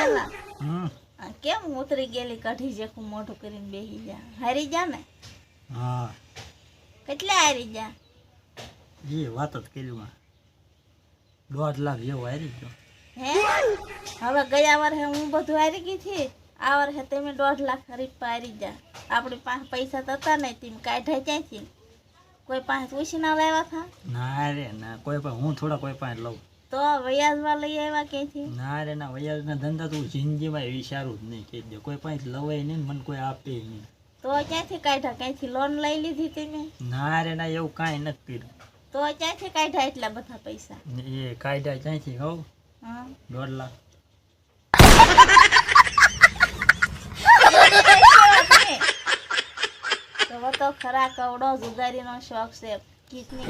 પેલા કેમ ઉતરી ગયેલી કઢી જેખું મોઢું કરીને બેસી જા હારી જા ને હા કેટલા હારી જા એ વાત જ કર્યું 1.5 લાખ જેવો હારી ગયો હે હવે ગયા વર્ષે હું બધું હારી ગઈ થી આ વર્ષે તમે 1.5 લાખ રીપા હારી જા આપણી પાસે પૈસા તો હતા નહીં તેમ કાઢ્યા ક્યાંથી કોઈ પાસે પૂછી ના લાવ્યા હતા ના રે ના કોઈ પણ હું થોડા કોઈ પાસે લઉં તો વ્યાજમાં લઈ આવ્યા ક્યાંથી ના રે ના વ્યાજના ધંધા તો જિંદગીમાં વિચારું જ નહીં કહી દે કોઈ પાસે લવાય નહીં ને મને કોઈ આપે નહીં તો ક્યાંથી કાઢ્યા ક્યાંથી લોન લઈ લીધી તમે ના રે ના એવું કાંઈ નથી કર્યું તો ક્યાંથી કાઢ્યા એટલા બધા પૈસા એ કાયદા ક્યાંથી કહું હા 1.5 લાખ તો તો ખરા કવડો જુગારીનો શોખ છે કિસની